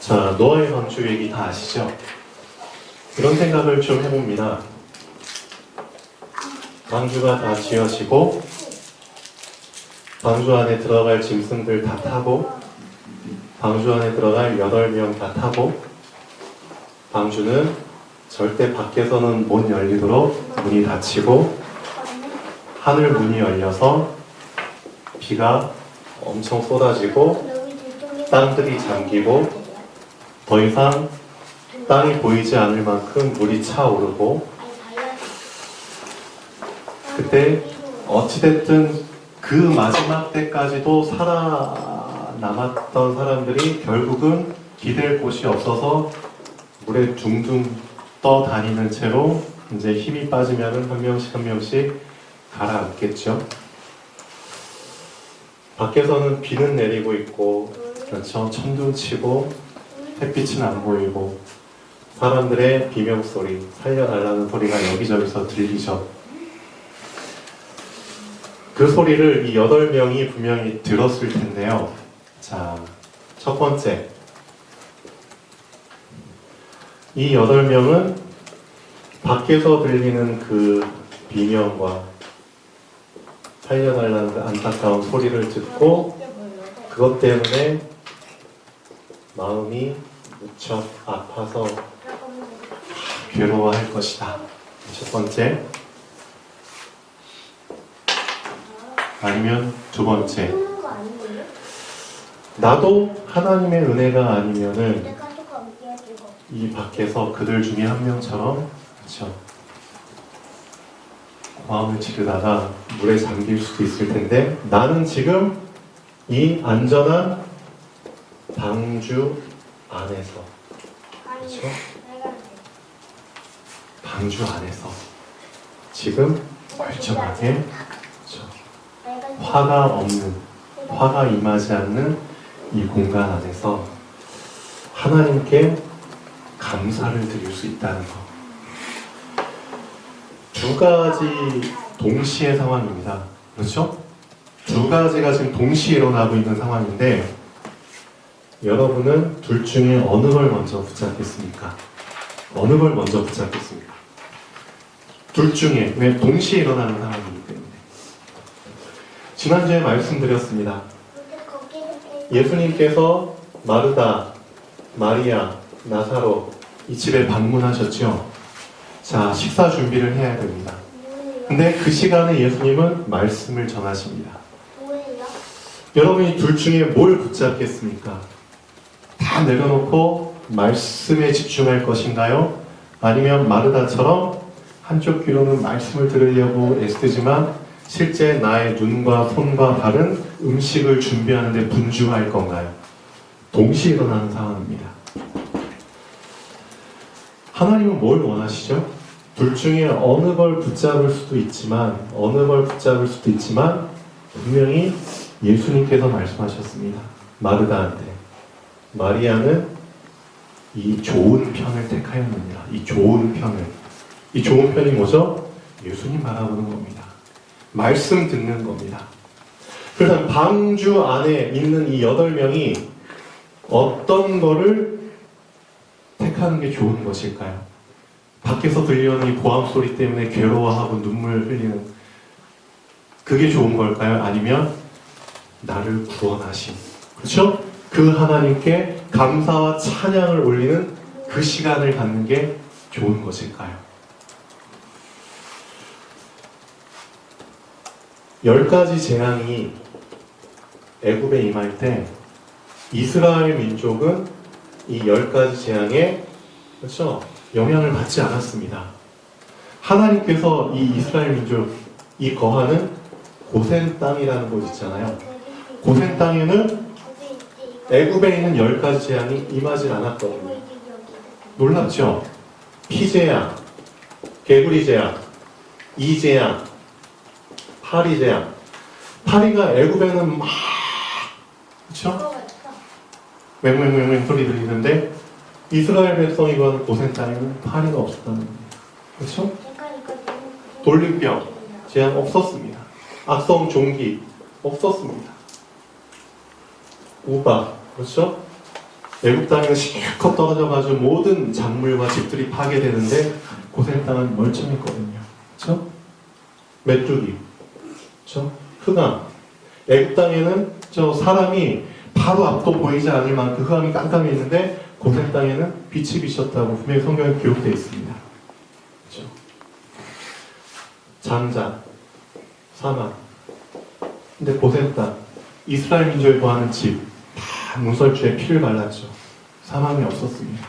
자, 노아의 방주 얘기 다 아시죠? 이런 생각을 좀 해봅니다. 방주가 다 지어지고 방주 안에 들어갈 짐승들 다 타고 방주 안에 들어갈 8명 다 타고 방주는 절대 밖에서는 못 열리도록 문이 닫히고 하늘 문이 열려서 비가 엄청 쏟아지고 땅들이 잠기고 더 이상 땅이 보이지 않을 만큼 물이 차오르고 그때 어찌됐든 그 마지막 때까지도 살아남았던 사람들이 결국은 기댈 곳이 없어서 물에 둥둥 떠다니는 채로 이제 힘이 빠지면은 한 명씩 가라앉겠죠. 밖에서는 비는 내리고 있고, 그렇죠. 천둥 치고 햇빛은 안 보이고 사람들의 비명소리, 살려달라는 소리가 여기저기서 들리죠. 그 소리를 이 8명이 분명히 들었을 텐데요. 자, 첫 번째. 이 8명은 밖에서 들리는 그 비명과 살려달라는 그 안타까운 소리를 듣고 그것 때문에 마음이 무척 아파서 괴로워할 것이다. 첫 번째. 아니면 두 번째. 나도 하나님의 은혜가 아니면은 이 밖에서 그들 중에 한 명처럼 그렇죠. 마음을 지르다가 물에 잠길 수도 있을 텐데 나는 지금 이 안전한 방주 안에서 그렇죠? 방주 안에서 지금 멀쩡하게 그렇죠? 화가 없는 화가 임하지 않는 이 공간 안에서 하나님께 감사를 드릴 수 있다는 것. 두 가지 동시의 상황입니다. 그렇죠? 두 가지가 지금 동시에 일어나고 있는 상황인데 여러분은 둘 중에 어느 걸 먼저 붙잡겠습니까? 어느 걸 먼저 붙잡겠습니까? 둘 중에 왜 동시에 일어나는 상황이기 때문에 지난주에 말씀드렸습니다. 예수님께서 마르다, 마리아, 나사로 이 집에 방문하셨죠. 자, 식사 준비를 해야 됩니다. 근데 그 시간에 예수님은 말씀을 전하십니다. 여러분이 둘 중에 뭘 붙잡겠습니까? 다 내려놓고 말씀에 집중할 것인가요? 아니면 마르다처럼 한쪽 귀로는 말씀을 들으려고 애쓰지만 실제 나의 눈과 손과 발은 음식을 준비하는 데 분주할 건가요? 동시에 일어나는 상황입니다. 하나님은 뭘 원하시죠? 둘 중에 어느 걸 붙잡을 수도 있지만 분명히 예수님께서 말씀하셨습니다. 마르다한테 마리아는 이 좋은 편을 택하였느니라. 이 좋은 편이 뭐죠? 예수님 바라보는 겁니다. 말씀 듣는 겁니다. 그래서 방주 안에 있는 이 8명이 어떤 거를 택하는 게 좋은 것일까요? 밖에서 들려오는 이 고함 소리 때문에 괴로워하고 눈물 흘리는 그게 좋은 걸까요? 아니면 나를 구원하신 그렇죠? 그 하나님께 감사와 찬양을 올리는 그 시간을 갖는 게 좋은 것일까요? 10가지 재앙이 애굽에 임할 때 이스라엘 민족은 이 10가지 재앙에 그렇죠? 영향을 받지 않았습니다. 하나님께서 이 이스라엘 민족이 거하는 고센 땅이라는 곳 있잖아요. 고센 땅에는 애굽에 있는 10가지 재앙이 임하지 않았거든요. 놀랍죠? 피재앙, 개구리 재앙, 이재앙, 파리 재앙. 파리가 애굽에는 막 그렇죠? 맹맹맹맹 소리 들리는데 이스라엘 백성이 거하는 고센 땅에는 파리가 없었다는 겁니다. 그렇죠? 돌림병 재앙 없었습니다. 악성 종기 없었습니다. 우박 그렇죠? 애굽 땅에는 실컷 떨어져가지고 모든 작물과 집들이 파괴되는데 고센 땅은 멀쩡했거든요. 그렇죠? 메뚜기, 그렇죠? 흑암. 애굽 땅에는 저 사람이 바로 앞도 보이지 않을 만큼 흑암이 깜깜했는데 고센 땅에는 빛이 비쳤다고 분명히 성경에 기록되어 있습니다. 그렇죠? 장자, 사막. 근데 고센 땅, 이스라엘 민족이 거하는 집, 다 문설주에 피를 발랐죠. 사망이 없었습니다.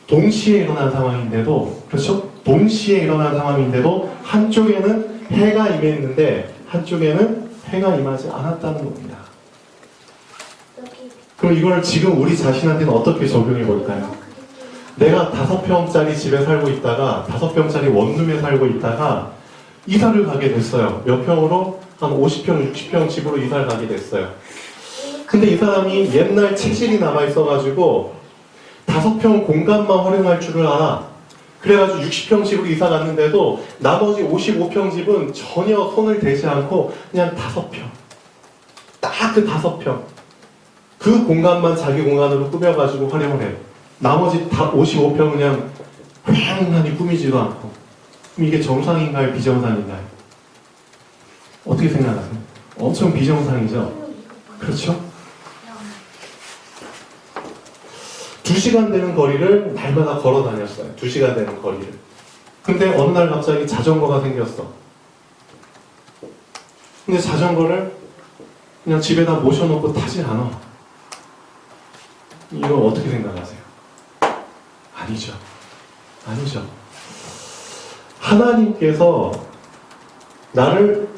동시에 일어난 상황인데도, 그렇죠? 동시에 일어난 상황인데도 한쪽에는 해가 임했는데 한쪽에는 해가 임하지 않았다는 겁니다. 그럼 이걸 지금 우리 자신한테는 어떻게 적용해 볼까요? 내가 5평짜리 집에 살고 있다가 5평짜리 원룸에 살고 있다가 이사를 가게 됐어요. 몇 평으로? 한 50평, 60평 집으로 이사를 가게 됐어요. 근데 이 사람이 옛날 체질이 남아있어가지고 5평 공간만 활용할 줄을 알아. 그래가지고 60평 집으로 이사 갔는데도 나머지 55평 집은 전혀 손을 대지 않고 그냥 5평. 딱 그 5평. 그 공간만 자기 공간으로 꾸며가지고 활용을 해요. 나머지 다 55평 그냥 휑하니 꾸미지도 않고. 그럼 이게 정상인가요? 비정상인가요? 어떻게 생각하세요? 엄청 비정상이죠? 그렇죠? 2시간 되는 거리를 날마다 걸어 다녔어요. 2시간 되는 거리를. 근데 어느 날 갑자기 자전거가 생겼어. 근데 자전거를 그냥 집에다 모셔놓고 타지 않아. 이걸 어떻게 생각하세요? 아니죠. 아니죠. 하나님께서 나를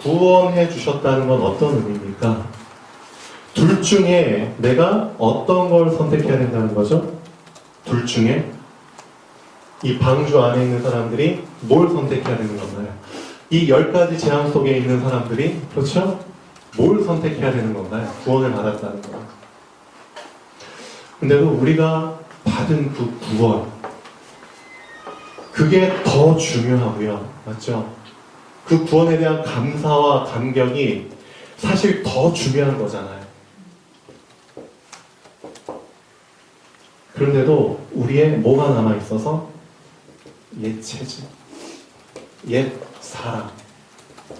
구원해 주셨다는 건 어떤 의미입니까? 둘 중에 내가 어떤 걸 선택해야 된다는 거죠? 둘 중에 이 방주 안에 있는 사람들이 뭘 선택해야 되는 건가요? 이 10가지 재앙 속에 있는 사람들이, 그렇죠? 뭘 선택해야 되는 건가요? 구원을 받았다는 거예요. 근데도 우리가 받은 그 구원, 그게 더 중요하고요. 맞죠? 그 구원에 대한 감사와 감격이 사실 더 중요한 거잖아요. 그런데도 우리의 뭐가 남아있어서? 옛 체질, 옛 사랑,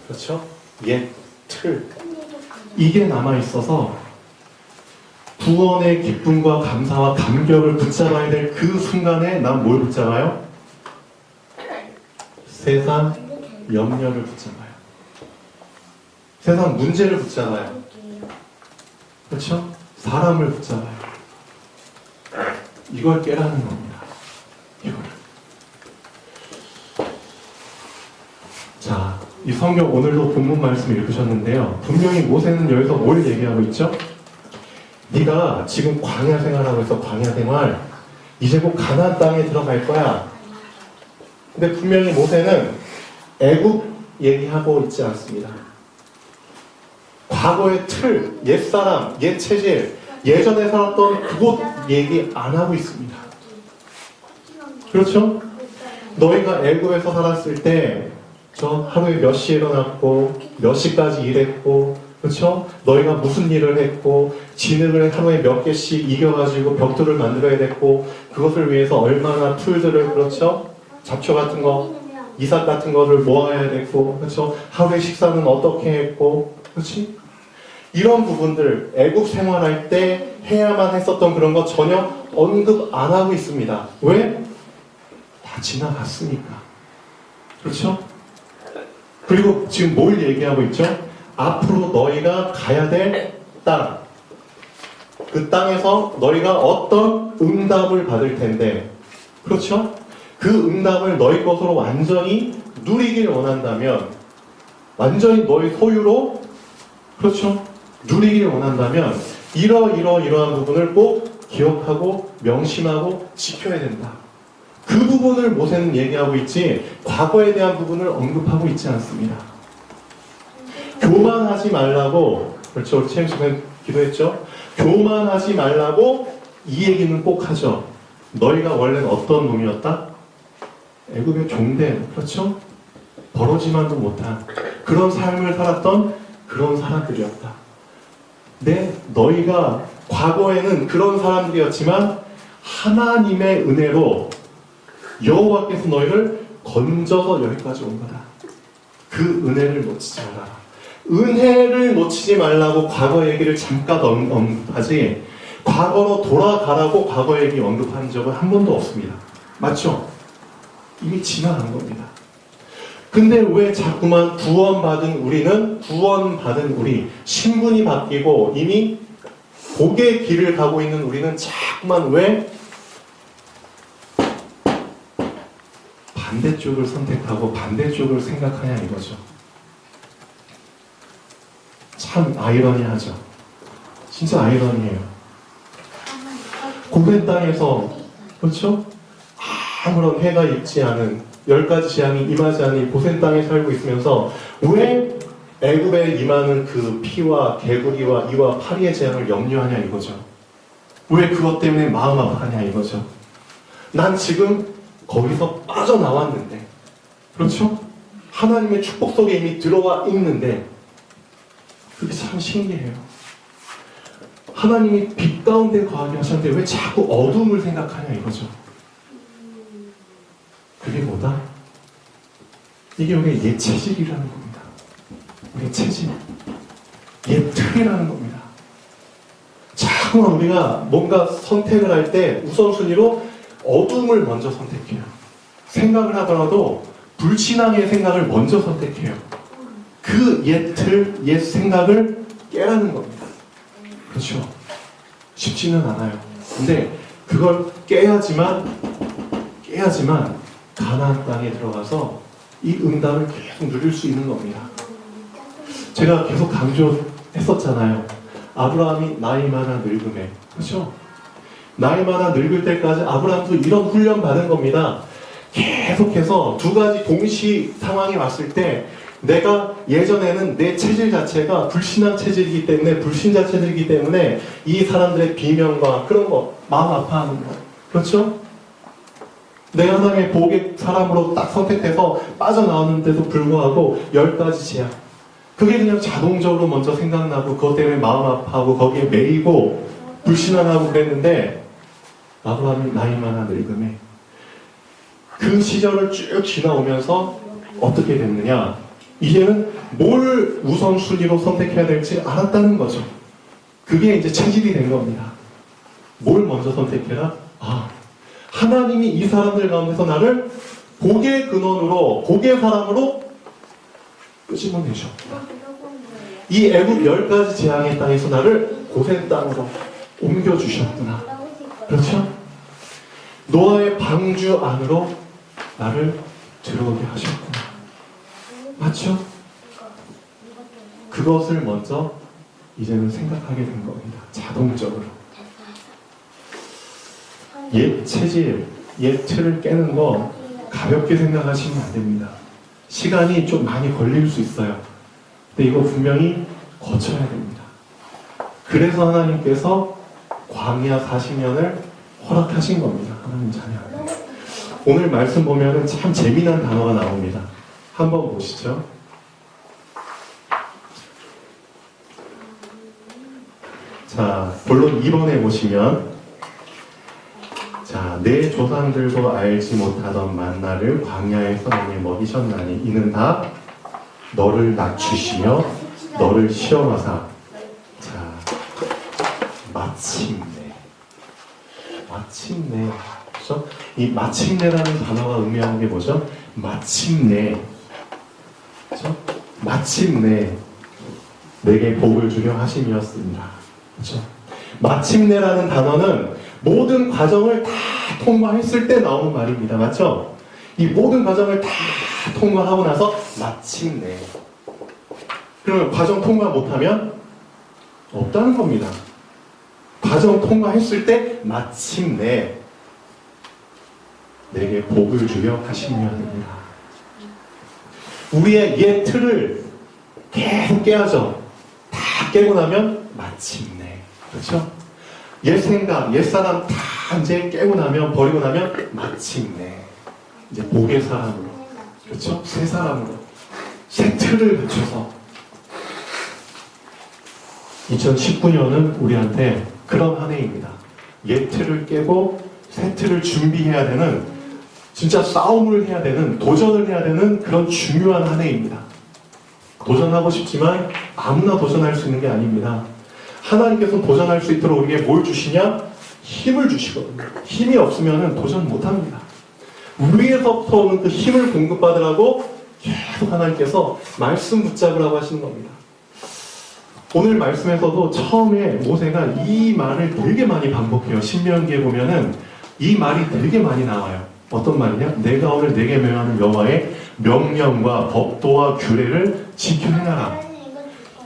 그렇죠? 옛 틀. 이게 남아있어서 구원의 기쁨과 감사와 감격을 붙잡아야 될 그 순간에 난 뭘 붙잡아요? 세상 염려를 붙잡아요. 세상 문제를 붙잡아요. 그렇죠? 사람을 붙잡아요. 이걸 깨라는 겁니다. 이거를. 자, 이 성경 오늘도 본문 말씀 읽으셨는데요. 분명히 모세는 여기서 뭘 얘기하고 있죠? 네가 지금 광야 생활하고 있어. 광야 생활. 이제 곧 가나안 땅에 들어갈 거야. 근데 분명히 모세는 애굽 얘기하고 있지 않습니다. 과거의 틀, 옛사람, 옛 체질, 예전에 살았던 그곳 얘기 안 하고 있습니다. 그렇죠? 너희가 애굽에서 살았을 때 저 하루에 몇 시에 일어났고 몇 시까지 일했고, 그렇죠? 너희가 무슨 일을 했고 진흙을 하루에 몇 개씩 이겨가지고 벽돌을 만들어야 됐고 그것을 위해서 얼마나 툴들을, 그렇죠? 잡초 같은 거, 이삭 같은 거를 모아야 됐고, 그렇죠? 하루에 식사는 어떻게 했고, 그렇지? 이런 부분들 애국 생활할 때 해야만 했었던 그런 거 전혀 언급 안 하고 있습니다. 왜? 다 지나갔으니까. 그렇죠? 그리고 지금 뭘 얘기하고 있죠? 앞으로 너희가 가야 될 땅. 그 땅에서 너희가 어떤 응답을 받을 텐데, 그렇죠? 그 응답을 너희 것으로 완전히 누리길 원한다면, 완전히 너희 소유로, 그렇죠? 누리길 원한다면 이러한 부분을 꼭 기억하고 명심하고 지켜야 된다. 그 부분을 모세는 얘기하고 있지 과거에 대한 부분을 언급하고 있지 않습니다. 교만하지 말라고, 그렇죠? 우리 채영 씨가 기도했죠? 교만하지 말라고 이 얘기는 꼭 하죠. 너희가 원래는 어떤 놈이었다? 애굽의 종된, 그렇죠? 벌어지만도 못한 그런 삶을 살았던 그런 사람들이었다. 네, 너희가 과거에는 그런 사람들이었지만 하나님의 은혜로 여호와께서 너희를 건져서 여기까지 온 거다. 그 은혜를 놓치지 말라. 은혜를 놓치지 말라고 과거 얘기를 잠깐 언급하지 과거로 돌아가라고 과거 얘기 언급한 적은 한 번도 없습니다. 맞죠? 이미 지나간 겁니다. 근데 왜 자꾸만 구원받은 우리 신분이 바뀌고 이미 복의 길을 가고 있는 우리는 자꾸만 왜 반대쪽을 선택하고 반대쪽을 생각하냐 이거죠. 참 아이러니하죠. 진짜 아이러니해요. 고센 땅에서 그렇죠? 아무런 해가 있지 않은 10가지 재앙이 임하지 않은 이 고센 땅에 살고 있으면서 왜 애굽에 임하는 그 피와 개구리와 이와 파리의 재앙을 염려하냐 이거죠. 왜 그것 때문에 마음 아파하냐 이거죠. 난 지금 거기서 빠져나왔는데 그렇죠? 하나님의 축복 속에 이미 들어와 있는데 그게 참 신기해요. 하나님이 빛 가운데 거하게 하셨는데 왜 자꾸 어둠을 생각하냐 이거죠. 그게 뭐다? 이게 우리의 옛 체질이라는 겁니다. 우리의 체질, 옛 틀이라는 겁니다. 자꾸만 우리가 뭔가 선택을 할 때 우선순위로 어둠을 먼저 선택해요. 생각을 하더라도 불신앙의 생각을 먼저 선택해요. 그 옛 틀, 옛 생각을 깨라는 겁니다. 그렇죠? 쉽지는 않아요. 근데 그걸 깨야지만 가나안 땅에 들어가서 이 응답을 계속 누릴 수 있는 겁니다. 제가 계속 강조했었잖아요. 아브라함이 나이 많아 늙음에, 그렇죠? 나이 많아 늙을 때까지 아브라함도 이런 훈련 받은 겁니다. 계속해서 두 가지 동시 상황이 왔을 때 내가 예전에는 내 체질 자체가 불신앙 체질이기 때문에 불신자 체질이기 때문에 이 사람들의 비명과 그런 거 마음 아파하는 거, 그렇죠? 내가 하나님의 복의 사람으로 딱 선택돼서 빠져나왔는데도 불구하고 10가지 재앙, 그게 그냥 자동적으로 먼저 생각나고 그것 때문에 마음 아파하고 거기에 매이고 불신앙하고 그랬는데 아브라함이 나이 많아 늙음에 그 시절을 쭉 지나오면서 어떻게 됐느냐, 이제는 뭘 우선순위로 선택해야 될지 알았다는 거죠. 그게 이제 체질이 된 겁니다. 뭘 먼저 선택해라? 하나님이 이 사람들 가운데서 나를 복의 근원으로, 복의 사람으로 끄집어내셨구나. 이 애굽 10가지 재앙의 땅에서 나를 고센 땅으로 옮겨주셨구나. 그렇죠? 노아의 방주 안으로 나를 들어오게 하셨구나. 맞죠? 그것을 먼저 이제는 생각하게 된 겁니다. 자동적으로. 옛 체질, 옛 틀을 깨는 거 가볍게 생각하시면 안 됩니다. 시간이 좀 많이 걸릴 수 있어요. 근데 이거 분명히 거쳐야 됩니다. 그래서 하나님께서 광야 40년을 허락하신 겁니다. 하나님 자녀한테. 오늘 말씀 보면은 참 재미난 단어가 나옵니다. 한번 보시죠. 자, 본론 2번에 보시면, 자, 내 조상들도 알지 못하던 만나를 광야에서 내게 먹이셨나니 이는 다 너를 낮추시며 너를 시험하사. 자, 마침내. 그렇죠? 이 마침내라는 단어가 의미하는 게 뭐죠? 마침내. 그렇죠? 마침내 내게 복을 주려 하심이었습니다. 그렇죠? 마침내라는 단어는 모든 과정을 다 통과했을 때 나오는 말입니다. 맞죠? 이 모든 과정을 다 통과하고 나서 마침내. 그러면 과정 통과 못하면 없다는 겁니다. 과정 통과했을 때 마침내 내게 복을 주려 하심이어야 됩니다. 우리의 옛 틀을 계속 깨야죠. 다 깨고 나면 마침내. 그렇죠? 옛 생각, 옛 사람 다 이제 깨고 나면, 버리고 나면 마침내 이제 복의 사람으로, 그렇죠? 새 사람으로, 새 틀을 갖춰서 2019년은 우리한테 그런 한 해입니다. 옛 틀을 깨고 새 틀을 준비해야 되는, 진짜 싸움을 해야 되는, 도전을 해야 되는 그런 중요한 한 해입니다. 도전하고 싶지만 아무나 도전할 수 있는 게 아닙니다. 하나님께서 도전할 수 있도록 우리에게 뭘 주시냐? 힘을 주시거든요. 힘이 없으면 도전 못합니다. 위에서부터 오는 그 힘을 공급받으라고 계속 하나님께서 말씀 붙잡으라고 하시는 겁니다. 오늘 말씀에서도 처음에 모세가 이 말을 되게 많이 반복해요. 신명기에 보면은 이 말이 되게 많이 나와요. 어떤 말이냐? 내가 오늘 내게 명하는 여호와의 명령과 법도와 규례를 지켜 행하라.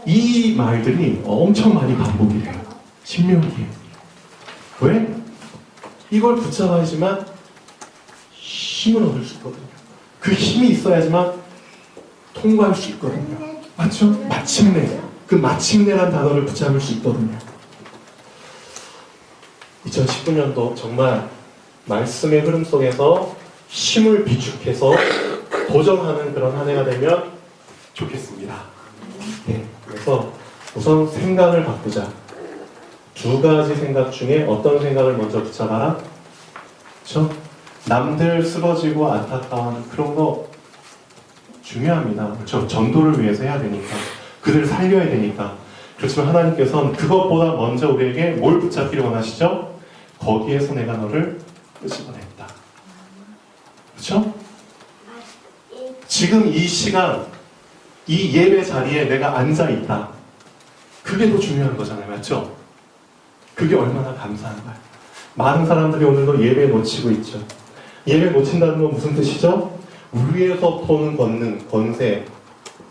이 말들이 엄청 많이 반복이 돼요. 신명기에. 왜? 이걸 붙잡아야지만 힘을 얻을 수 있거든요. 그 힘이 있어야지만 통과할 수 있거든요. 맞죠? 마침내. 그 마침내란 단어를 붙잡을 수 있거든요. 2019년도 정말 말씀의 흐름 속에서 힘을 비축해서 도전하는 그런 한 해가 되면 좋겠습니다. 네, 그래서 우선 생각을 바꾸자. 두 가지 생각 중에 어떤 생각을 먼저 붙잡아라? 그렇죠? 남들 쓰러지고 안타까운 그런 거 중요합니다. 그렇죠? 전도를 위해서 해야 되니까. 그들을 살려야 되니까. 그렇지만 하나님께서는 그것보다 먼저 우리에게 뭘 붙잡기를 원하시죠? 거기에서 내가 너를 끄집어냈다. 그렇죠? 지금 이 시간, 이 예배 자리에 내가 앉아있다. 그게 더 중요한 거잖아요. 맞죠? 그게 얼마나 감사한 거야. 많은 사람들이 오늘도 예배 놓치고 있죠. 예배 놓친다는 건 무슨 뜻이죠? 위에서부터 오는 권세,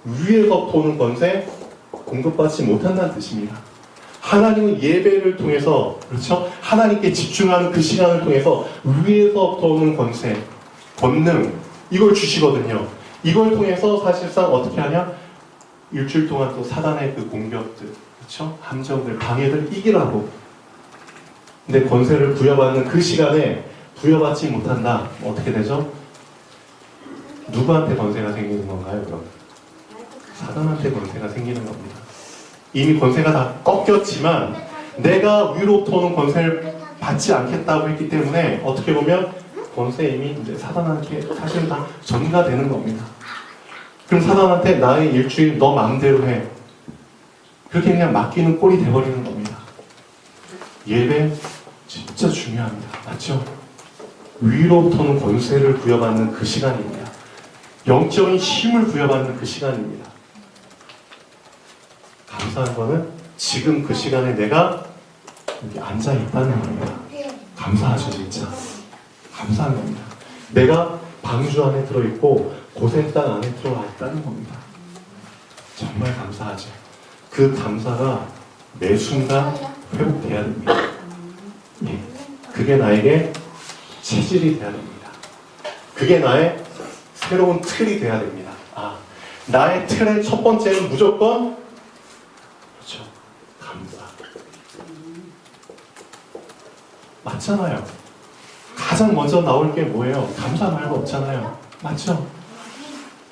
위에서부터 오는 권세 공급받지 못한다는 뜻입니다. 하나님은 예배를 통해서, 그렇죠? 하나님께 집중하는 그 시간을 통해서 위에서부터 오는 권세, 권능, 이걸 주시거든요. 이걸 통해서 사실상 어떻게 하냐? 일주일 동안 또 사단의 그 공격들, 그렇죠? 함정들, 방해들 이기라고. 근데 권세를 부여받는 그 시간에 부여받지 못한다. 어떻게 되죠? 누구한테 권세가 생기는 건가요, 그럼? 사단한테 권세가 생기는 겁니다. 이미 권세가 다 꺾였지만 내가 위로부터 오는 권세를 받지 않겠다고 했기 때문에 어떻게 보면 권세 이미 이제 사단한테 사실은 다 전가되는 겁니다. 그럼 사단한테 나의 일주일 너 마음대로 해. 그렇게 그냥 맡기는 꼴이 돼버리는 겁니다. 예배 진짜 중요합니다. 맞죠? 위로부터는 권세를 부여받는 그 시간입니다. 영적인 힘을 부여받는 그 시간입니다. 감사한 거는 지금 그 시간에 내가 여기 앉아있다는 겁니다. 감사하죠, 진짜. 감사한 겁니다. 내가 방주 안에 들어있고 고센땅 안에 들어와 있다는 겁니다. 정말 감사하죠. 그 감사가 매 순간 회복돼야 됩니다. 예. 그게 나에게 체질이 돼야 됩니다. 그게 나의 새로운 틀이 돼야 됩니다. 나의 틀의 첫 번째는 무조건 그렇죠. 감사. 맞잖아요. 가장 먼저 나올 게 뭐예요? 감사 말고 없잖아요. 맞죠?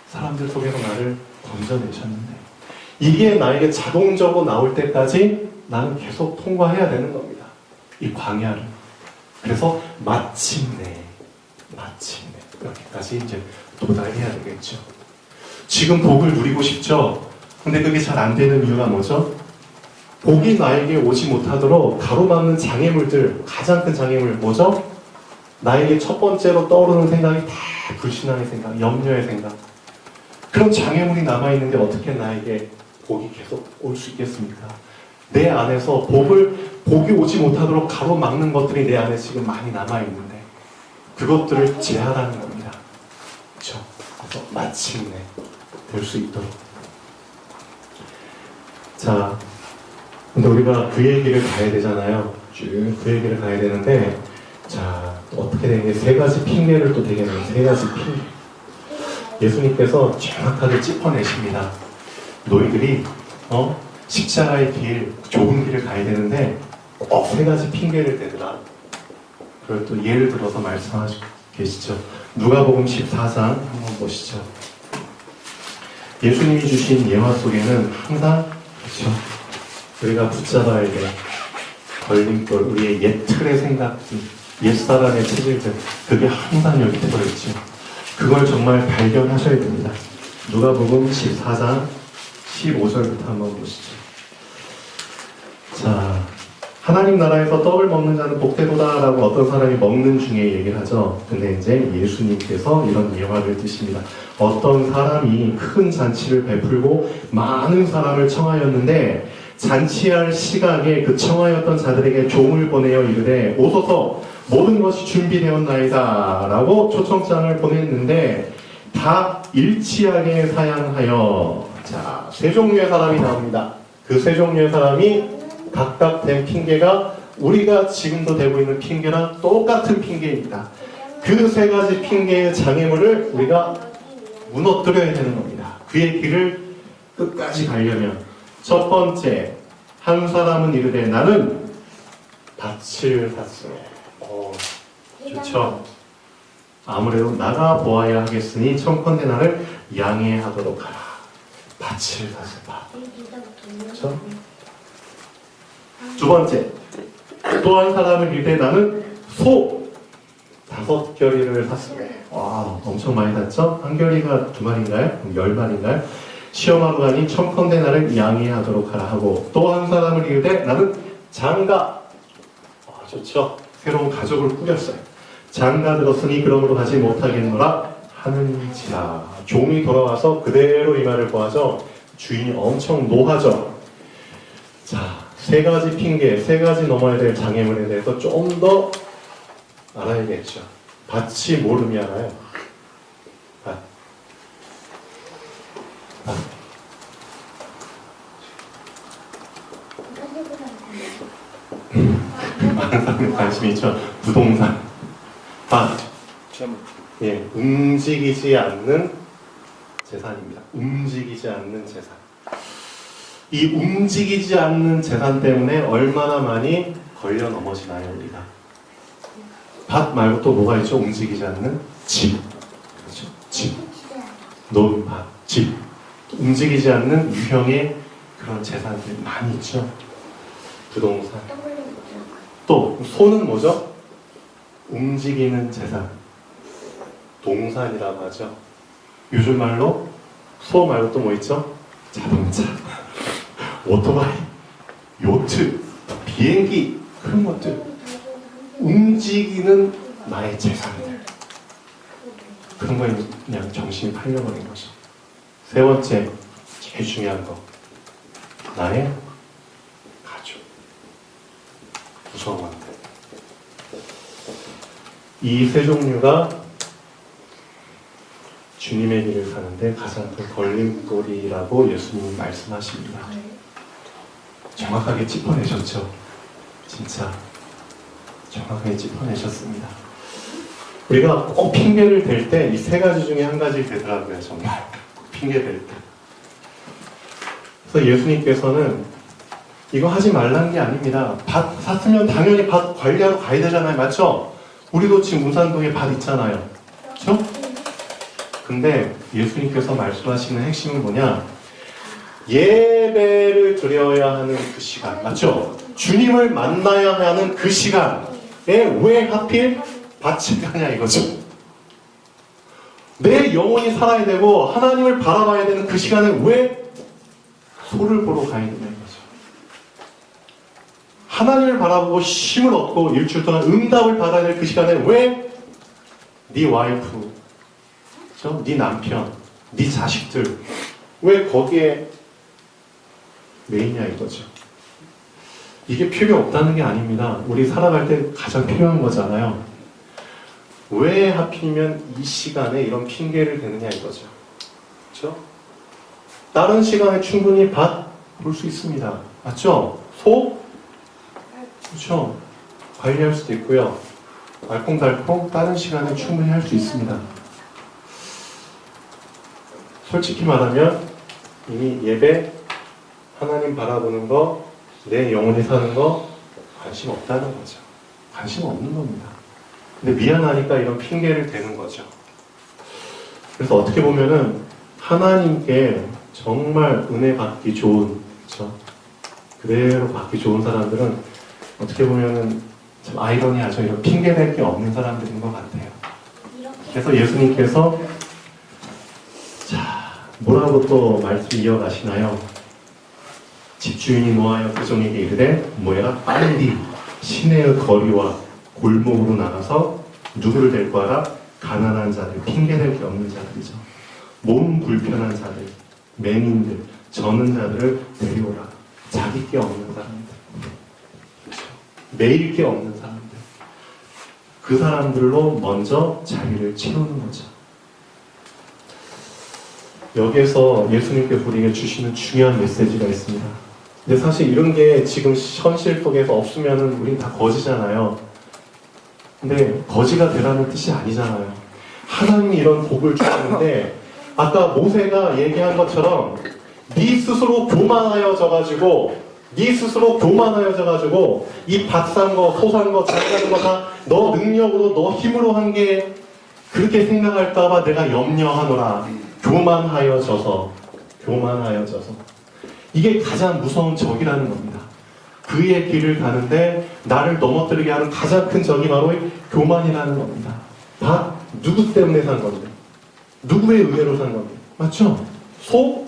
사람들 속에서 나를 건져내셨는데 이게 나에게 자동적으로 나올 때까지 나는 계속 통과해야 되는 겁니다. 이 광야를. 그래서 마침내 여기까지 이제 도달해야 되겠죠. 지금 복을 누리고 싶죠? 근데 그게 잘 안 되는 이유가 뭐죠? 복이 나에게 오지 못하도록 가로막는 장애물들, 가장 큰 장애물 뭐죠? 나에게 첫 번째로 떠오르는 생각이 다 불신앙의 생각, 염려의 생각. 그런 장애물이 남아있는데 어떻게 나에게 복이 계속 올 수 있겠습니까? 내 안에서 복이 오지 못하도록 가로막는 것들이 내 안에 지금 많이 남아있는데 그것들을 제하라는 겁니다. 그렇죠? 그래서 마침내 될 수 있도록. 자, 근데 우리가 그의 길을 가야 되잖아요. 쭉 그의 길을 가야 되는데 자, 어떻게 되는 게 세 가지 핑계를 또 되게 내요. 세 가지 핑계. 예수님께서 정확하게 짚어내십니다. 너희들이 십자가의 길, 좁은 길을 가야 되는데 꼭 세 가지 핑계를 대더라. 그걸 또 예를 들어서 말씀하시고 계시죠. 누가복음 14장 한번 보시죠. 예수님이 주신 예화 속에는 항상 그렇죠. 우리가 붙잡아야 돼. 걸림돌, 우리의 옛 틀의 생각들, 옛사람의 체질들, 그게 항상 여기 들어있죠. 그걸 정말 발견하셔야 됩니다. 누가복음 14장 15절부터 한번 보시죠. 자, 하나님 나라에서 떡을 먹는 자는 복되도다라고 어떤 사람이 먹는 중에 얘기를 하죠. 근데 이제 예수님께서 이런 예화를 드십니다. 어떤 사람이 큰 잔치를 베풀고 많은 사람을 청하였는데 잔치할 시각에 그 청하였던 자들에게 종을 보내어 이르되 오소서 모든 것이 준비되었나이다 라고 초청장을 보냈는데 다 일치하게 사양하여, 자, 세 종류의 사람이 나옵니다. 그 세 종류의 사람이 각각 된 핑계가 우리가 지금도 대고 있는 핑계랑 똑같은 핑계입니다. 그 세 가지 핑계의 장애물을 우리가 무너뜨려야 되는 겁니다. 그의 길을 끝까지 가려면 첫 번째, 한 사람은 이르되 나는 밭을 샀으니. 좋죠. 아무래도 나가 보아야 하겠으니 청컨대 나를 양해하도록 하라. 밭을 샀어요. 밭. 그렇죠? 두 번째, 또 한 사람은 이르되 나는 소 5결이를 샀으니. 와, 엄청 많이 샀죠? 한 결이가 2마리인가요? 10마리인가요? 시험하러 가니 청컨대 나를 양해하도록 하라 하고, 또 한 사람을 이르되 나는 장가. 좋죠. 새로운 가족을 꾸렸어요. 장가 들었으니 그러므로 가지 못하겠노라 하는지라. 종이 돌아와서 그대로 이 말을 보아죠. 주인이 엄청 노하죠. 자, 세 가지 핑계, 세 가지 넘어야 될 장애물에 대해서 좀 더 알아야겠죠. 밭이 뭘 의미하나요? 밭. 많은 사람이 관심이 있죠. 부동산. 밭. 예, 움직이지 않는 재산입니다. 움직이지 않는 재산. 이 움직이지 않는 재산 때문에 얼마나 많이 걸려 넘어지나요, 우리가? 밭 말고 또 뭐가 있죠? 움직이지 않는 집. 그렇죠? 집. 놓은 밭, 집. 움직이지 않는 유형의 그런 재산들이 많이 있죠. 부동산. 또 소는 뭐죠? 움직이는 재산. 동산이라고 하죠. 요즘 말로 소 말고 또 뭐 있죠? 자동차, 오토바이, 요트, 비행기, 그런 것들. 움직이는 나의 재산들. 그런 거에 그냥 정신이 팔려버린 거죠. 세 번째, 제일 중요한 거. 나의 가족. 구성원들. 이 세 종류가 주님의 길을 가는데 가장 큰 걸림돌이라고 예수님이 말씀하십니다. 정확하게 짚어내셨죠. 진짜 정확하게 짚어내셨습니다. 우리가 꼭 핑계를 댈 때 이 세 가지 중에 한 가지를 대더라고요. 정말 핑계 댈 때. 그래서 예수님께서는 이거 하지 말라는 게 아닙니다. 밭 샀으면 당연히 밭 관리하러 가야 되잖아요. 맞죠? 우리도 지금 문산동에 밭 있잖아요. 그렇죠? 근데 예수님께서 말씀하시는 핵심은 뭐냐? 예배를 드려야 하는 그 시간, 맞죠? 주님을 만나야 하는 그 시간에 왜 하필 밭을 가냐 이거죠. 내 영혼이 살아야 되고 하나님을 바라봐야 되는 그 시간에 왜 소를 보러 가야 되냐 이거죠. 하나님을 바라보고 힘을 얻고 일주일 동안 응답을 받아야 될 그 시간에 왜 네 와이프, 네 남편, 네 자식들 왜 거기에 메이냐 이거죠. 이게 필요 없다는 게 아닙니다. 우리 살아갈 때 가장 필요한 거잖아요. 왜 하필이면 이 시간에 이런 핑계를 대느냐 이거죠. 그렇죠? 다른 시간에 충분히 밭 볼 수 있습니다. 맞죠? 소? 그렇죠? 관리할 수도 있고요. 알콩달콩 다른 시간에 충분히 할 수 있습니다. 솔직히 말하면 이미 예배, 하나님 바라보는 거, 내 영혼이 사는 거 관심 없다는 거죠. 관심 없는 겁니다. 근데 미안하니까 이런 핑계를 대는 거죠. 그래서 어떻게 보면은 하나님께 정말 은혜 받기 좋은, 그렇죠? 그대로 받기 좋은 사람들은 어떻게 보면은 참 아이러니하죠. 이런 핑계댈 게 없는 사람들인 것 같아요. 그래서 예수님께서 자 뭐라고 또 말씀 이어가시나요? 집주인이 노하여 그 종에게 이르되 뭐야 빨리 시내의 거리와 골목으로 나가서 누구를 데리고 와라? 가난한 자들, 핑계댈 게 없는 자들이죠. 몸 불편한 자들, 맹인들, 저는 자들을 데려오라. 자기 게 없는 사람들, 그렇죠? 매일 게 없는 사람들, 그 사람들로 먼저 자리를 채우는 거죠. 여기에서 예수님께서 우리에게 주시는 중요한 메시지가 있습니다. 근데 사실 이런 게 지금 현실 속에서 없으면 우린 다 거지잖아요. 근데 거지가 되라는 뜻이 아니잖아요. 하나님이 이런 복을 주시는데 아까 모세가 얘기한 것처럼 네 스스로 교만하여져가지고 이 밭 산 거, 소 산 거, 잘 사는 거 다 너 능력으로, 너 힘으로 한 게 그렇게 생각할까봐 내가 염려하노라. 교만하여져서 이게 가장 무서운 적이라는 겁니다. 그의 길을 가는데 나를 넘어뜨리게 하는 가장 큰 적이 바로 교만이라는 겁니다. 다 누구 때문에 산 건데? 누구의 은혜로 산 건데? 맞죠? 소?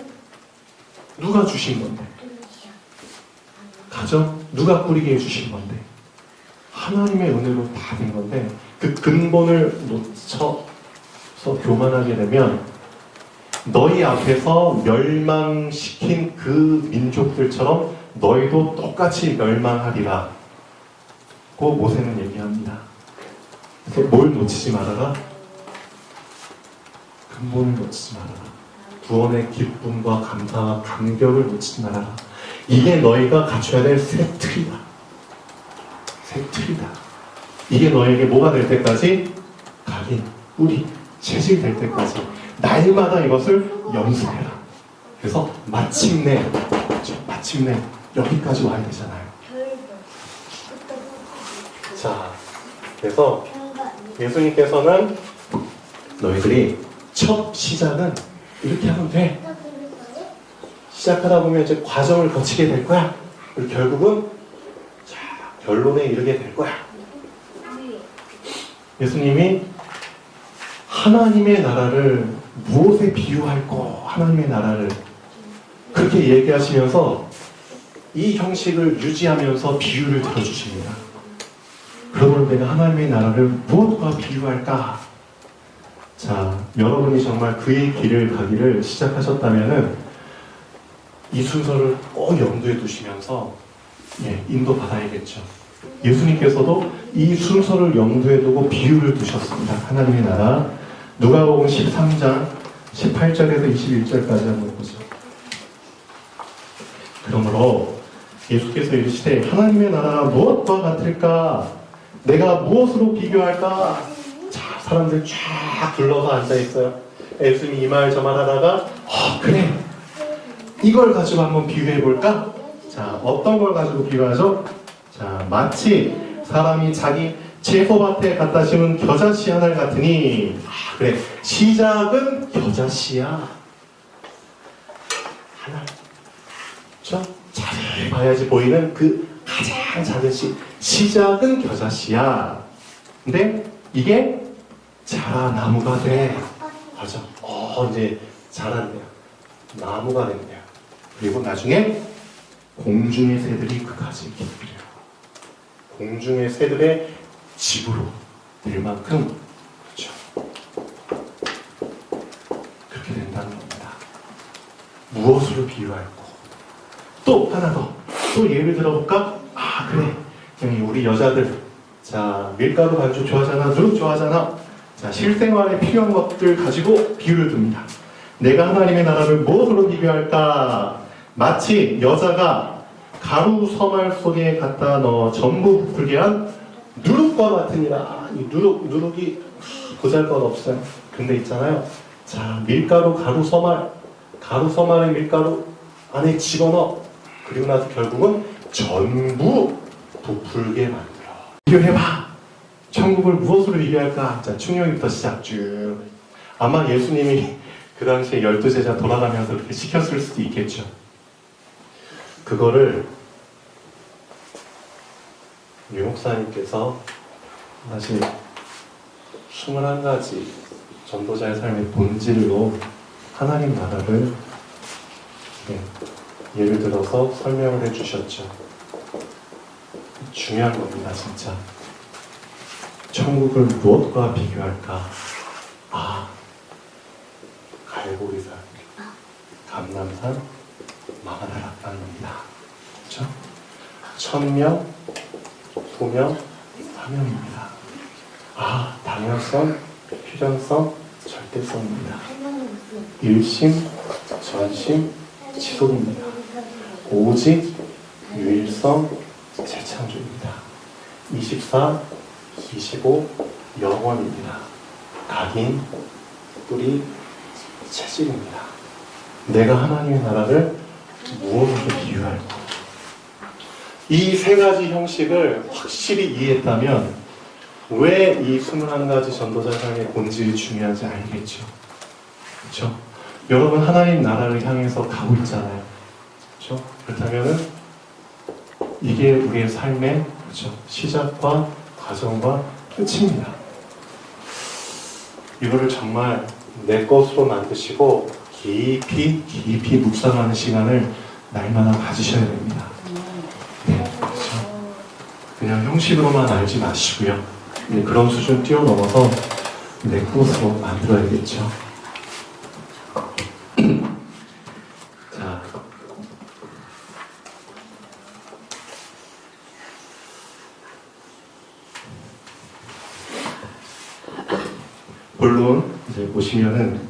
누가 주신 건데? 가정? 누가 꾸리게 해주신 건데? 하나님의 은혜로 다 된 건데 그 근본을 놓쳐서 교만하게 되면 너희 앞에서 멸망시킨 그 민족들처럼 너희도 똑같이 멸망하리라 고 모세는 얘기합니다. 그래서 뭘 놓치지 말아라? 근본을 놓치지 말아라. 구원의 기쁨과 감사와 감격을 놓치지 말아라. 이게 너희가 갖춰야 될 새 틀이다. 이게 너에게 뭐가 될 때까지? 각인, 뿌리, 재질 될 때까지 날마다 이것을 연습해라. 그래서 마침내 여기까지 와야 되잖아요. 자, 그래서 예수님께서는 너희들이 첫 시작은 이렇게 하면 돼. 시작하다 보면 이제 과정을 거치게 될 거야. 그리고 결국은 자, 결론에 이르게 될 거야. 예수님이 하나님의 나라를 무엇에 비유할꼬? 하나님의 나라를 그렇게 얘기하시면서 이 형식을 유지하면서 비유를 들어주십니다. 그러면 내가 하나님의 나라를 무엇과 비유할까? 자, 여러분이 정말 그의 길을 가기를 시작하셨다면은 이 순서를 꼭 염두에 두시면서 인도받아야겠죠. 예수님께서도 이 순서를 염두에 두고 비유를 두셨습니다. 하나님의 나라. 누가복음 13장 18절에서 21절까지 한번 보죠. 그러므로 예수께서 이르시되 하나님의 나라가 무엇과 같을까? 내가 무엇으로 비교할까? 자, 사람들 쫙 둘러서 앉아있어요. 예수님이 이 말 저 말 하다가 그래, 이걸 가지고 한번 비유해볼까? 자, 어떤 걸 가지고 비유하죠? 자, 마치 사람이 자기 채소밭에 갖다 심은 겨자씨 하나를 같으니 그래, 시작은 겨자씨야. 하나, 그렇죠? 자세히 봐야지 보이는 그 가장 작은 시작은 겨자씨야. 근데 이게 자라나무가 돼. 맞아. 이제 자란대요. 나무가 된대요. 그리고 나중에 공중의 새들이 그 가지를 기르래요. 공중의 새들의 집으로 될 만큼, 그렇죠. 그렇게 된다는 겁니다. 무엇으로 비유할고? 또 하나 더. 또 예를 들어볼까? 그래. 우리 여자들. 자, 밀가루 반죽 좋아하잖아. 누룩 좋아하잖아. 자, 실생활에 필요한 것들 가지고 비유를 듭니다. 내가 하나님의 나라를 무엇으로 비교할까? 마치 여자가 가루 서말 속에 갖다 넣어 전부 부풀게 한 누룩과 같으니라. 이 누룩이 보잘것없어요. 근데 있잖아요. 자, 밀가루, 가루 서말의 밀가루 안에 집어넣어. 그리고 나서 결국은 전부 부풀게 만들어. 비교해봐. 천국을 무엇으로 비교할까? 자, 충격부터 시작 쭉. 아마 예수님이 그 당시에 12제자 돌아가면서 그렇게 시켰을 수도 있겠죠. 그거를 유 목사님께서 사실 21가지 전도자의 삶의 본질로 하나님 나라를 예를 들어서 설명을 해주셨죠. 중요한 겁니다, 진짜. 천국을 무엇과 비교할까? 갈보리산, 감람산, 마가다락 땅입니다. 그렇죠? 천명, 소명, 사명입니다. 당연성, 필연성, 절대성입니다. 일심, 전심, 지속입니다. 오직, 유일성, 재창조입니다. 24, 25, 영원입니다. 각인, 뿌리, 체질입니다. 내가 하나님의 나라를 무엇으로 비유할까? 이 세 가지 형식을 확실히 이해했다면 왜 이 21가지 전도자 삶의 본질이 중요한지 알겠죠. 그렇죠? 여러분 하나님 나라를 향해서 가고 있잖아요. 그렇죠? 그렇다면은 이게 우리의 삶의 그렇죠? 시작과 과정과 끝입니다. 이거를 정말 내 것으로 만드시고 깊이 묵상하는 시간을 날마다 가지셔야 됩니다. 네, 그렇죠? 그냥 형식으로만 알지 마시고요. 그런 수준 뛰어넘어서 내 것으로 만들어야겠죠. 자, 본론 이제 보시면은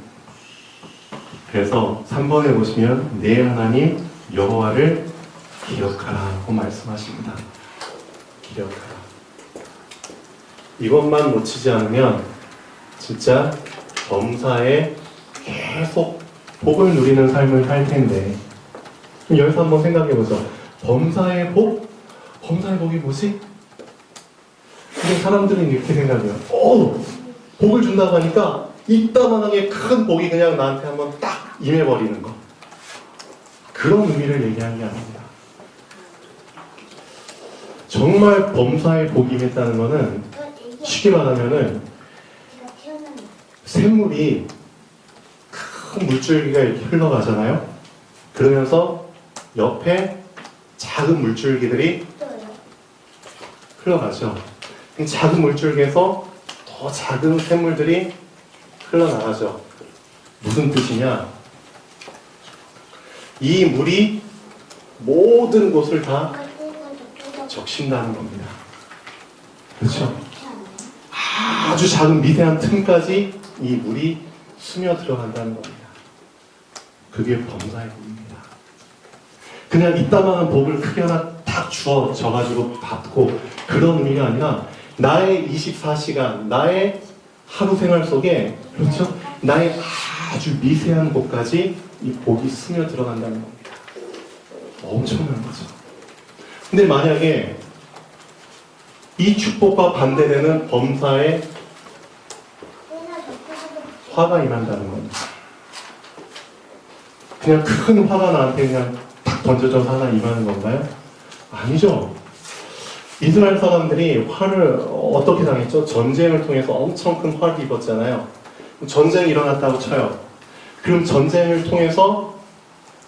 그래서 3번에 보시면 내 하나님 여호와를 기억하라고 말씀하십니다. 기억하라. 이것만 놓치지 않으면 진짜 범사에 계속 복을 누리는 삶을 살 텐데 여기서 한번 생각해 보죠. 범사의 복? 범사의 복이 뭐지? 근데 사람들은 이렇게 생각해요. 복을 준다고 하니까 이따만하게 큰 복이 그냥 나한테 한번 딱 임해버리는 거. 그런 의미를 얘기하는 게 아닙니다. 정말 범사의 복이 임했다는 거는 쉽게 말하면은 샘물이 큰 물줄기가 이렇게 흘러가잖아요. 그러면서 옆에 작은 물줄기들이 흘러가죠. 작은 물줄기에서 더 작은 샘물들이 흘러나가죠. 무슨 뜻이냐? 이 물이 모든 곳을 다 적신다는 겁니다. 그렇죠? 아주 작은 미세한 틈까지 이 물이 스며 들어간다는 겁니다. 그게 범사의 복입니다. 그냥 이따만한 복을 크게 하나 딱 주어져가지고 받고 그런 의미가 아니라 나의 24시간, 나의 하루 생활 속에 그렇죠? 나의 아주 미세한 복까지 이 복이 스며 들어간다는 겁니다. 엄청난 거죠. 근데 만약에 이 축복과 반대되는 범사에 화가 임한다는 겁니다. 그냥 큰 화가 나한테 그냥 탁 던져져서 하나 임하는 건가요? 아니죠. 이스라엘 사람들이 화를 어떻게 당했죠? 전쟁을 통해서 엄청 큰 화를 입었잖아요. 전쟁이 일어났다고 쳐요. 그럼 전쟁을 통해서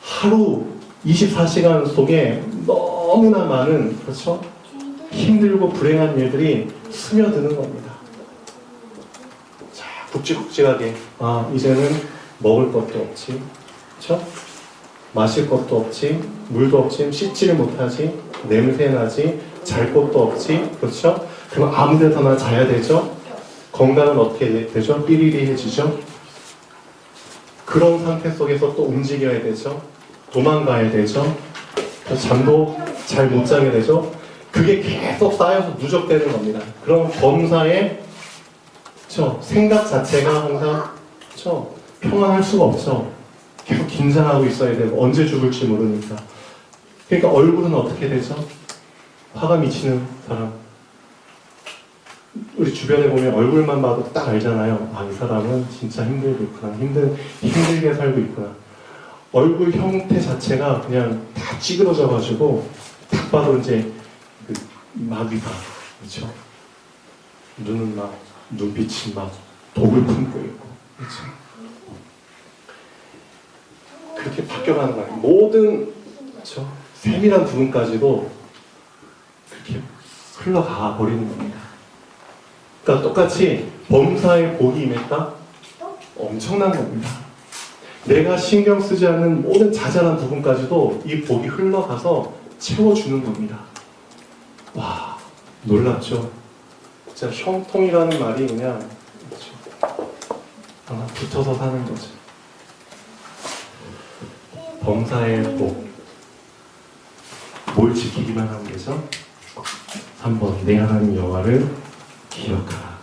하루 24시간 속에 너무나 많은 그렇죠? 힘들고 불행한 일들이 스며드는 겁니다. 자, 굵직굵직하게 이제는 먹을 것도 없지, 그렇죠? 마실 것도 없지, 물도 없지, 씻지를 못하지, 냄새 나지, 잘 곳도 없지, 그렇죠? 그럼 아무 데서나 자야 되죠? 건강은 어떻게 되죠? 삐리리해지죠? 그런 상태 속에서 또 움직여야 되죠? 도망가야 되죠? 잠도 잘 못 자게 되죠? 그게 계속 쌓여서 누적되는 겁니다. 그럼 범사의 생각 자체가 항상 평안할 수가 없죠. 계속 긴장하고 있어야 되고 언제 죽을지 모르니까. 그러니까 얼굴은 어떻게 되죠? 화가 미치는 사람. 우리 주변에 보면 얼굴만 봐도 딱 알잖아요. 이 사람은 진짜 힘들고 있구나. 힘들게 살고 있구나. 얼굴 형태 자체가 그냥 다 찌그러져가지고 딱 봐도 이제 마귀가, 그렇죠? 눈은 막, 눈빛이 막 독을 품고 있고, 그렇죠? 그렇게 바뀌어가는 거예요. 모든, 그렇죠? 세밀한 부분까지도 그렇게 흘러가 버리는 겁니다. 그러니까 똑같이 범사에 복이 임했다? 엄청난 겁니다. 내가 신경 쓰지 않는 모든 자잘한 부분까지도 이 복이 흘러가서 채워주는 겁니다. 와, 놀랍죠? 진짜 형통이라는 말이 그냥 하나 붙어서 사는 거죠. 범사의 복. 뭘 지키기만 하면 되죠? 한번 내 하나님 여호와를 기억하라.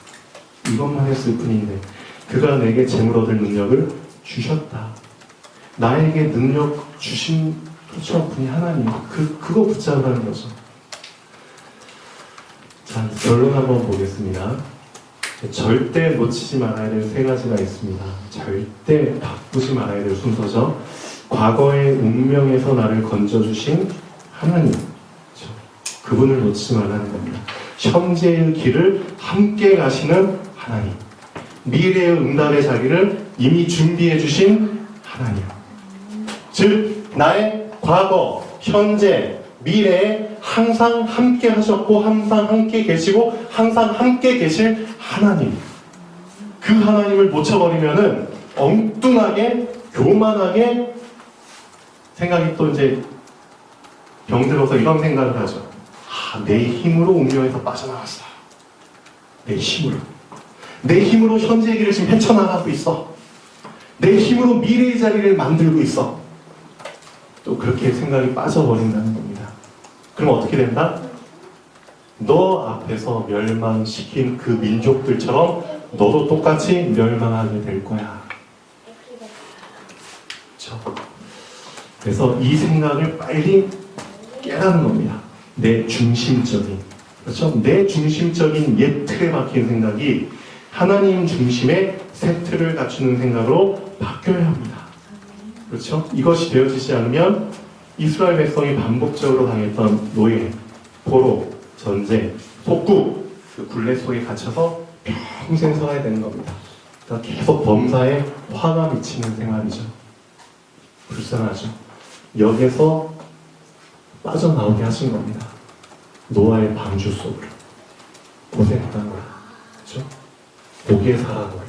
이것만 했을 뿐인데 그가 내게 재물 얻을 능력을 주셨다. 나에게 능력 주신 그렇죠 분이 하나님. 그거 붙잡으라는 거죠. 자, 결론 한번 보겠습니다. 절대 놓치지 말아야 될 세 가지가 있습니다. 절대 바꾸지 말아야 될 순서죠. 과거의 운명에서 나를 건져주신 하나님, 그렇죠? 그분을 놓치지 말라는 겁니다. 현재의 길을 함께 가시는 하나님, 미래의 응답의 자리를 이미 준비해 주신 하나님. 즉 나의 과거, 현재, 미래에 항상 함께 하셨고 항상 함께 계시고 항상 함께 계실 하나님. 그 하나님을 놓쳐버리면은 엉뚱하게 교만하게 생각이 또 이제 병들어서 이런 생각을 하죠. 내 힘으로 운명에서 빠져나갔어. 내 힘으로. 내 힘으로 현재의 길을 지금 헤쳐나가고 있어. 내 힘으로 미래의 자리를 만들고 있어. 또 그렇게 생각이 빠져버린다는 겁니다. 그럼 어떻게 된다? 너 앞에서 멸망시킨 그 민족들처럼 너도 똑같이 멸망하게 될 거야. 그렇죠? 그래서 이 생각을 빨리 깨라는 겁니다. 내 중심적인, 그렇죠? 내 중심적인 옛 틀에 박힌 생각이 하나님 중심의 새 틀을 갖추는 생각으로 바뀌어야 합니다. 그렇죠? 이것이 되어지지 않으면 이스라엘 백성이 반복적으로 당했던 노예, 포로, 전쟁, 속국, 그 굴레 속에 갇혀서 평생 살아야 되는 겁니다. 그러니까 계속 범사에 화가 미치는 생활이죠. 불쌍하죠. 여기서 빠져나오게 하신 겁니다. 노아의 방주 속으로. 고생했다는 거야. 그렇죠? 거기에 살아도